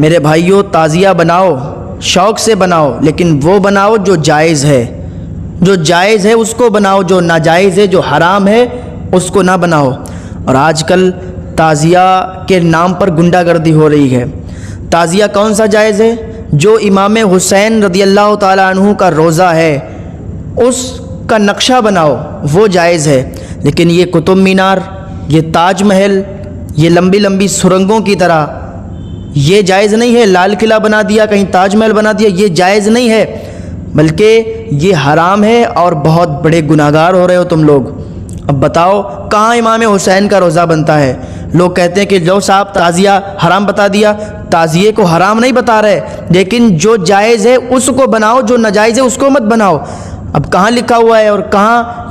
میرے بھائیوں تعزیہ بناؤ، شوق سے بناؤ، لیکن وہ بناؤ جو جائز ہے، جو جائز ہے اس کو بناؤ، جو ناجائز ہے جو حرام ہے اس کو نہ بناؤ۔ اور آج کل تعزیہ کے نام پر غنڈہ گردی ہو رہی ہے۔ تعزیہ کون سا جائز ہے؟ جو امام حسین رضی اللہ تعالیٰ عنہ کا روضہ ہے اس کا نقشہ بناؤ، وہ جائز ہے۔ لیکن یہ قطب مینار، یہ تاج محل، یہ لمبی لمبی سرنگوں کی طرح یہ جائز نہیں ہے۔ لال قلعہ بنا دیا، کہیں تاج محل بنا دیا، یہ جائز نہیں ہے، بلکہ یہ حرام ہے اور بہت بڑے گناہگار ہو رہے ہو تم لوگ۔ اب بتاؤ کہاں امام حسین کا روضہ بنتا ہے؟ لوگ کہتے ہیں کہ جو صاحب تعزیہ حرام بتا دیا، تعزیے کو حرام نہیں بتا رہے، لیکن جو جائز ہے اس کو بناؤ، جو ناجائز ہے اس کو مت بناؤ۔ اب کہاں لکھا ہوا ہے اور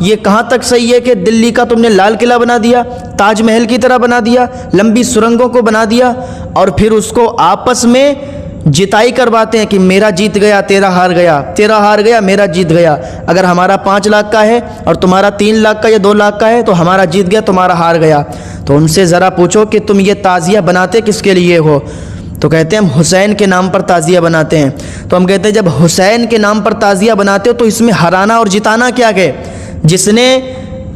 یہ کہاں تک صحیح ہے کہ دلی کا تم نے لال قلعہ بنا دیا، تاج محل کی طرح بنا دیا، لمبی سرنگوں کو بنا دیا، اور پھر اس کو آپس میں جتائی کرواتے ہیں کہ میرا جیت گیا تیرا ہار گیا، تیرا ہار گیا میرا جیت گیا۔ اگر ہمارا 5 لاکھ کا ہے اور تمہارا 3 لاکھ کا یا 2 لاکھ کا ہے تو ہمارا جیت گیا تمہارا ہار گیا۔ تو ان سے ذرا پوچھو کہ تم یہ تعزیہ بناتے کس کے لیے ہو؟ تو کہتے ہیں ہم حسین کے نام پر تعزیہ بناتے ہیں۔ تو ہم کہتے ہیں جب حسین کے نام پر تعزیہ بناتے ہو تو اس میں ہرانا اور جتانا کیا ہے؟ جس نے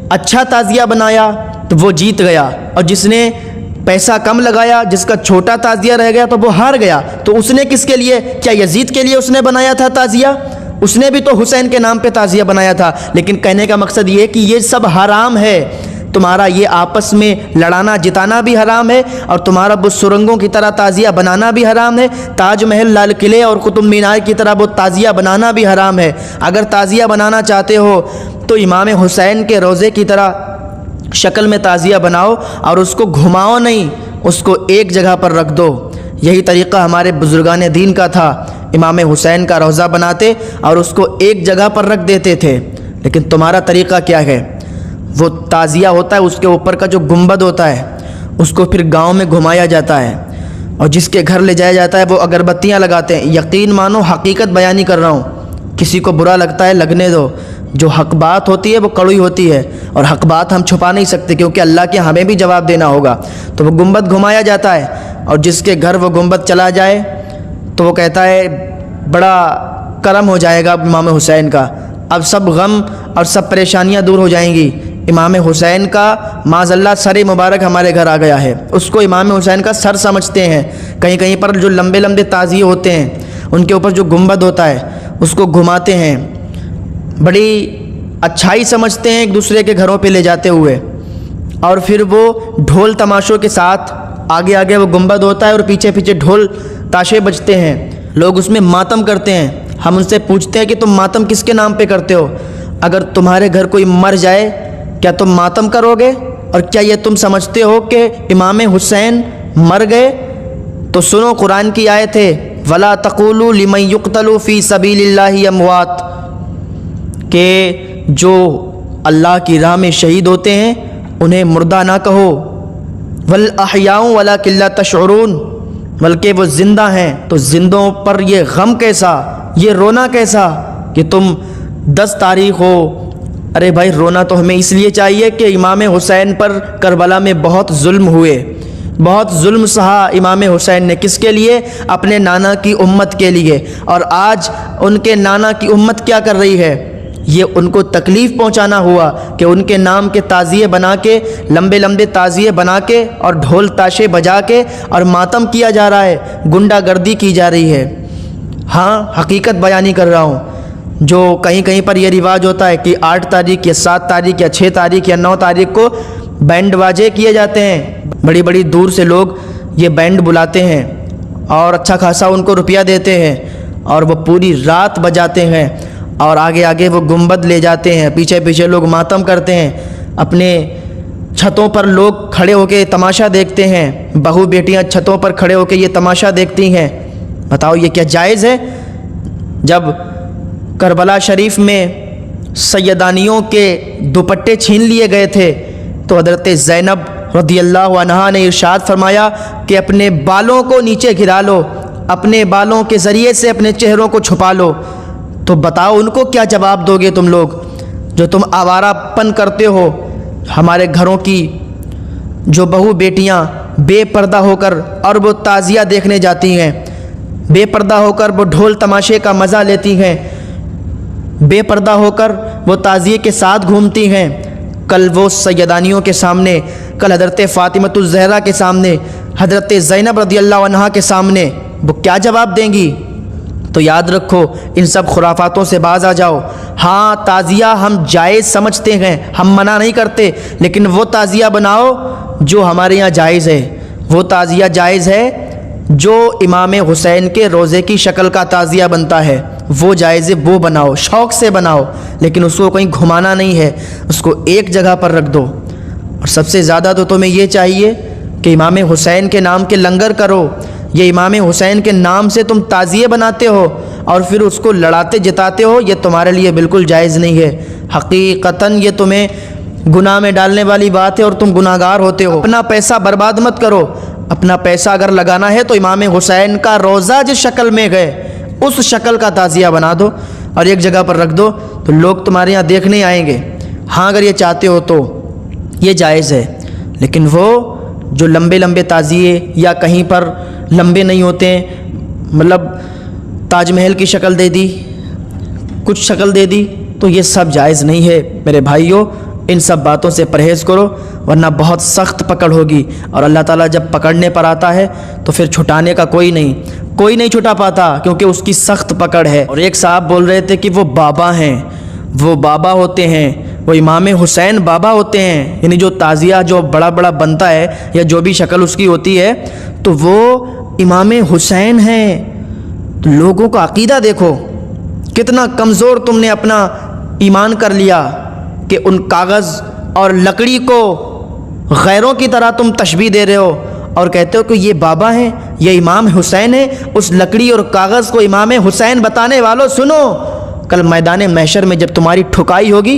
اچھا تعزیہ بنایا تو وہ جیت گیا، اور جس نے پیسہ کم لگایا، جس کا چھوٹا تعزیہ رہ گیا تو وہ ہار گیا۔ تو اس نے کس کے لیے؟ کیا یزید کے لیے اس نے بنایا تھا تعزیہ؟ اس نے بھی تو حسین کے نام پہ تعزیہ بنایا تھا۔ لیکن کہنے کا مقصد یہ ہے کہ یہ سب حرام ہے، تمہارا یہ آپس میں لڑانا جتانا بھی حرام ہے، اور تمہارا وہ سرنگوں کی طرح تعزیہ بنانا بھی حرام ہے، تاج محل، لال قلعے اور قطب مینار کی طرح وہ تعزیہ بنانا بھی حرام ہے۔ اگر تعزیہ بنانا چاہتے ہو تو امام حسین کے روضے کی طرح شکل میں تعزیہ بناؤ، اور اس کو گھماؤ نہیں، اس کو ایک جگہ پر رکھ دو۔ یہی طریقہ ہمارے بزرگان دین کا تھا، امام حسین کا روضہ بناتے اور اس کو ایک جگہ پر رکھ دیتے تھے۔ لیکن تمہارا طریقہ کیا ہے؟ وہ تعزیہ ہوتا ہے، اس کے اوپر کا جو گنبد ہوتا ہے اس کو پھر گاؤں میں گھمایا جاتا ہے، اور جس کے گھر لے جایا جاتا ہے وہ اگربتیاں لگاتے ہیں۔ یقین مانو حقیقت بیانی کر رہا ہوں، کسی کو برا لگتا ہے لگنے دو، جو حق بات ہوتی ہے وہ کڑوی ہوتی ہے، اور حق بات ہم چھپا نہیں سکتے کیونکہ اللہ کے ہمیں بھی جواب دینا ہوگا۔ تو وہ گنبد گھمایا جاتا ہے، اور جس کے گھر وہ گنبد چلا جائے تو وہ کہتا ہے بڑا کرم ہو جائے گا امام حسین کا، اب سب غم اور سب پریشانیاں دور ہو جائیں گی۔ امام حسین کا معاذ اللہ سر مبارک ہمارے گھر آ گیا ہے، اس کو امام حسین کا سر سمجھتے ہیں۔ کہیں کہیں پر جو لمبے لمبے تعزیے ہوتے ہیں ان کے اوپر جو گنبد ہوتا ہے اس کو گھماتے ہیں، بڑی اچھائی سمجھتے ہیں ایک دوسرے کے گھروں پہ لے جاتے ہوئے، اور پھر وہ ڈھول تماشوں کے ساتھ آگے آگے وہ گنبد ہوتا ہے اور پیچھے پیچھے ڈھول تاشے بجتے ہیں، لوگ اس میں ماتم کرتے ہیں۔ ہم ان سے پوچھتے ہیں کہ تم ماتم کس کے نام پہ کرتے ہو؟ اگر تمہارے گھر کوئی مر جائے کیا تم ماتم کرو گے؟ اور کیا یہ تم سمجھتے ہو کہ امام حسین مر گئے؟ تو سنو قرآن کی آیت ہے وَلَا تَقُولُوا لِمَن يُقْتَلُ فِي سَبِيلِ اللَّهِ أَمْوَاتٌ، کہ جو اللہ کی راہ میں شہید ہوتے ہیں انہیں مردہ نہ کہو، وَالْأَحْيَاءُ وَلَكِن لَا تَشْعُرُونَ، بلکہ وہ زندہ ہیں تو زندوں پر یہ غم کیسا، یہ رونا کیسا کہ تم 10 تاریخ ہو۔ ارے بھائی رونا تو ہمیں اس لیے چاہیے کہ امام حسین پر کربلا میں بہت ظلم ہوئے، بہت ظلم سہا امام حسین نے، کس کے لیے؟ اپنے نانا کی امت کے لیے، اور آج ان کے نانا کی امت کیا کر رہی ہے؟ یہ ان کو تکلیف پہنچانا ہوا کہ ان کے نام کے تعزیے بنا کے، لمبے لمبے تعزیے بنا کے اور ڈھول تاشے بجا کے اور ماتم کیا جا رہا ہے، غنڈہ گردی کی جا رہی ہے۔ ہاں حقیقت بیانی کر رہا ہوں، جو کہیں کہیں پر یہ رواج ہوتا ہے کہ 8 تاریخ یا 7 تاریخ یا 6 تاریخ یا 9 تاریخ کو بینڈ واجے کیے جاتے ہیں، بڑی بڑی دور سے لوگ یہ بینڈ بلاتے ہیں اور اچھا خاصا ان کو روپیہ دیتے ہیں، اور وہ پوری رات بجاتے ہیں، اور آگے آگے وہ گنبد لے جاتے ہیں، پیچھے پیچھے لوگ ماتم کرتے ہیں، اپنے چھتوں پر لوگ کھڑے ہو کے تماشا دیکھتے ہیں، بہو بیٹیاں چھتوں پر کھڑے ہو کے یہ تماشا دیکھتی ہیں۔ بتاؤ یہ کیا جائز ہے؟ جب کربلا شریف میں سیدانیوں کے دوپٹے چھین لیے گئے تھے تو حضرت زینب رضی اللہ عنہا نے ارشاد فرمایا کہ اپنے بالوں کو نیچے گرا لو، اپنے بالوں کے ذریعے سے اپنے چہروں کو چھپا لو۔ تو بتاؤ ان کو کیا جواب دو گے تم لوگ جو تم آوارہ پن کرتے ہو؟ ہمارے گھروں کی جو بہو بیٹیاں بے پردہ ہو کر اور وہ تعزیہ دیکھنے جاتی ہیں، بے پردہ ہو کر وہ ڈھول تماشے کا مزہ لیتی ہیں، بے پردہ ہو کر وہ تعزیے کے ساتھ گھومتی ہیں، کل وہ سیدانیوں کے سامنے، کل حضرت فاطمۃ الزہرا کے سامنے، حضرت زینب رضی اللہ عنہا کے سامنے وہ کیا جواب دیں گی؟ تو یاد رکھو، ان سب خرافاتوں سے باز آ جاؤ۔ ہاں تعزیہ ہم جائز سمجھتے ہیں، ہم منع نہیں کرتے، لیکن وہ تعزیہ بناؤ جو ہمارے یہاں جائز ہے، وہ تعزیہ جائز ہے جو امام حسین کے روزے کی شکل کا تعزیہ بنتا ہے، وہ جائز ہے، وہ بناؤ، شوق سے بناؤ، لیکن اس کو کہیں گھمانا نہیں ہے، اس کو ایک جگہ پر رکھ دو۔ اور سب سے زیادہ تو تمہیں یہ چاہیے کہ امام حسین کے نام کے لنگر کرو۔ یہ امام حسین کے نام سے تم تعزیے بناتے ہو اور پھر اس کو لڑاتے جتاتے ہو، یہ تمہارے لیے بالکل جائز نہیں ہے۔ حقیقتاً یہ تمہیں گناہ میں ڈالنے والی بات ہے اور تم گناہ گار ہوتے ہو۔ اپنا پیسہ برباد مت کرو، اپنا پیسہ اگر لگانا ہے تو امام حسین کا روزہ جس شکل میں گئے اس شکل کا تعزیہ بنا دو اور ایک جگہ پر رکھ دو، تو لوگ تمہارے یہاں دیکھنے آئیں گے۔ ہاں اگر یہ چاہتے ہو تو یہ جائز ہے، لیکن وہ جو لمبے لمبے تعزیے یا کہیں پر لمبے نہیں ہوتے ہیں، مطلب تاج محل کی شکل دے دی، کچھ شکل دے دی، تو یہ سب جائز نہیں ہے میرے بھائیوں۔ ان سب باتوں سے پرہیز کرو ورنہ بہت سخت پکڑ ہوگی، اور اللہ تعالیٰ جب پکڑنے پر آتا ہے تو پھر چھٹانے کا کوئی نہیں چھٹا پاتا، کیونکہ اس کی سخت پکڑ ہے۔ اور ایک صاحب بول رہے تھے کہ وہ بابا ہیں، وہ بابا ہوتے ہیں، وہ امام حسین بابا ہوتے ہیں، یعنی جو تعزیہ جو بڑا بڑا بنتا ہے یا جو بھی شکل اس کی ہوتی ہے تو وہ امام حسین ہیں۔ تو لوگوں کا عقیدہ دیکھو کتنا کمزور تم نے اپنا ایمان کر لیا کہ ان کاغذ اور لکڑی کو غیروں کی طرح تم تشبیہ دے رہے ہو اور کہتے ہو کہ یہ بابا ہیں، یہ امام حسین ہیں۔ اس لکڑی اور کاغذ کو امام حسین بتانے والوں سنو، کل میدان محشر میں جب تمہاری ٹھکائی ہوگی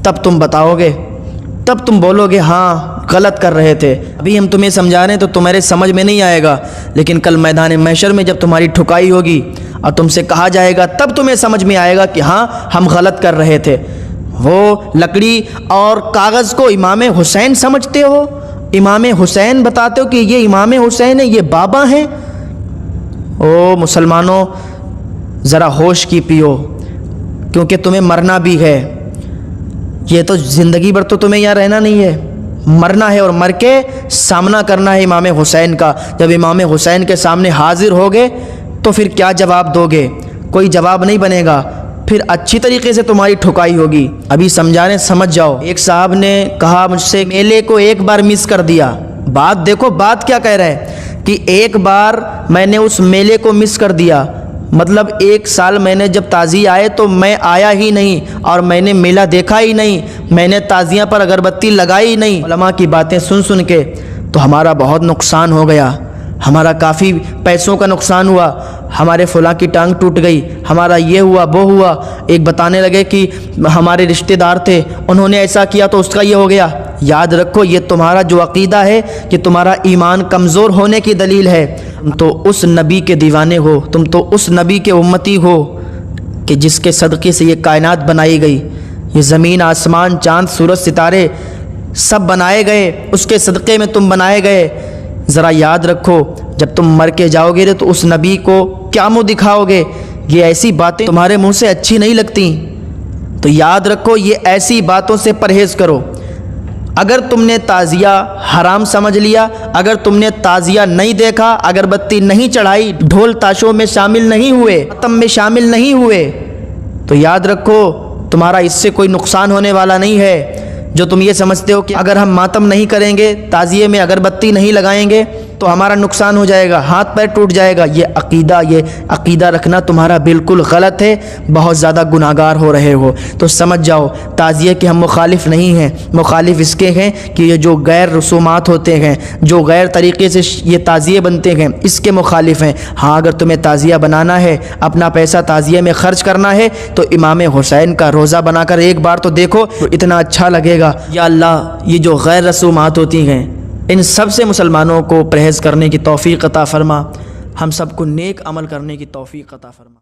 تب تم بتاؤ گے، تب تم بولو گے ہاں غلط کر رہے تھے۔ ابھی ہم تمہیں سمجھا رہے ہیں تو تمہارے سمجھ میں نہیں آئے گا، لیکن کل میدان محشر میں جب تمہاری ٹھکائی ہوگی اور تم سے کہا جائے گا تب تمہیں سمجھ میں آئے گا کہ ہاں ہم غلط کر رہے تھے۔ وہ لکڑی اور کاغذ کو امام حسین سمجھتے ہو، امام حسین بتاتے ہو کہ یہ امام حسین ہے، یہ بابا ہیں۔ او مسلمانوں ذرا ہوش کی پیو، کیونکہ تمہیں مرنا بھی ہے۔ یہ تو زندگی بھر تو تمہیں یہاں رہنا نہیں ہے، مرنا ہے اور مر کے سامنا کرنا ہے امام حسین کا۔ جب امام حسین کے سامنے حاضر ہوگے تو پھر کیا جواب دو گے؟ کوئی جواب نہیں بنے گا، پھر اچھی طریقے سے تمہاری ٹھکائی ہوگی۔ ابھی سمجھانے سمجھ جاؤ۔ ایک صاحب نے کہا مجھ سے میلے کو ایک بار مس کر دیا۔ بات دیکھو، بات کیا کہہ رہا ہے کہ ایک بار میں نے اس میلے کو مس کر دیا، مطلب ایک سال میں نے جب تعزیہ آئے تو میں آیا ہی نہیں اور میں نے میلہ دیکھا ہی نہیں، میں نے تعزیہ پر اگربتی لگائی ہی نہیں۔ علماء کی باتیں سن کے تو ہمارا بہت نقصان ہو گیا، ہمارا کافی پیسوں کا نقصان ہوا، ہمارے فلاں کی ٹانگ ٹوٹ گئی، ہمارا یہ ہوا وہ ہوا۔ ایک بتانے لگے کہ ہمارے رشتہ دار تھے، انہوں نے ایسا کیا تو اس کا یہ ہو گیا۔ یاد رکھو یہ تمہارا جو عقیدہ ہے کہ تمہارا ایمان کمزور ہونے کی دلیل ہے۔ تم تو اس نبی کے دیوانے ہو، تم تو اس نبی کے امتی ہو کہ جس کے صدقے سے یہ کائنات بنائی گئی، یہ زمین آسمان چاند سورج ستارے سب بنائے گئے، اس کے صدقے میں تم بنائے گئے۔ ذرا یاد رکھو جب تم مر کے جاؤ گے تو اس نبی کو کیا منہ دکھاؤ گے؟ یہ ایسی باتیں تمہارے منہ سے اچھی نہیں لگتی، تو یاد رکھو یہ ایسی باتوں سے پرہیز کرو۔ اگر تم نے تعزیہ حرام سمجھ لیا، اگر تم نے تعزیہ نہیں دیکھا، اگربتی نہیں چڑھائی، ڈھول تاشوں میں شامل نہیں ہوئے، ماتم میں شامل نہیں ہوئے، تو یاد رکھو تمہارا اس سے کوئی نقصان ہونے والا نہیں ہے۔ جو تم یہ سمجھتے ہو کہ اگر ہم ماتم نہیں کریں گے، تعزیے میں اگربتی نہیں لگائیں گے تو ہمارا نقصان ہو جائے گا، ہاتھ پیر ٹوٹ جائے گا، یہ عقیدہ رکھنا تمہارا بالکل غلط ہے، بہت زیادہ گناہ گار ہو رہے ہو۔ تو سمجھ جاؤ تعزیے کے ہم مخالف نہیں ہیں، مخالف اس کے ہیں کہ یہ جو غیر رسومات ہوتے ہیں، جو غیر طریقے سے یہ تعزیے بنتے ہیں، اس کے مخالف ہیں۔ ہاں اگر تمہیں تعزیہ بنانا ہے، اپنا پیسہ تعزیے میں خرچ کرنا ہے تو امام حسین کا روزہ بنا کر ایک بار تو دیکھو، تو اتنا اچھا لگے گا۔ یا اللہ یہ جو غیر رسومات ہوتی ہیں ان سب سے مسلمانوں کو پرہیز کرنے کی توفیق عطا فرما، ہم سب کو نیک عمل کرنے کی توفیق عطا فرما۔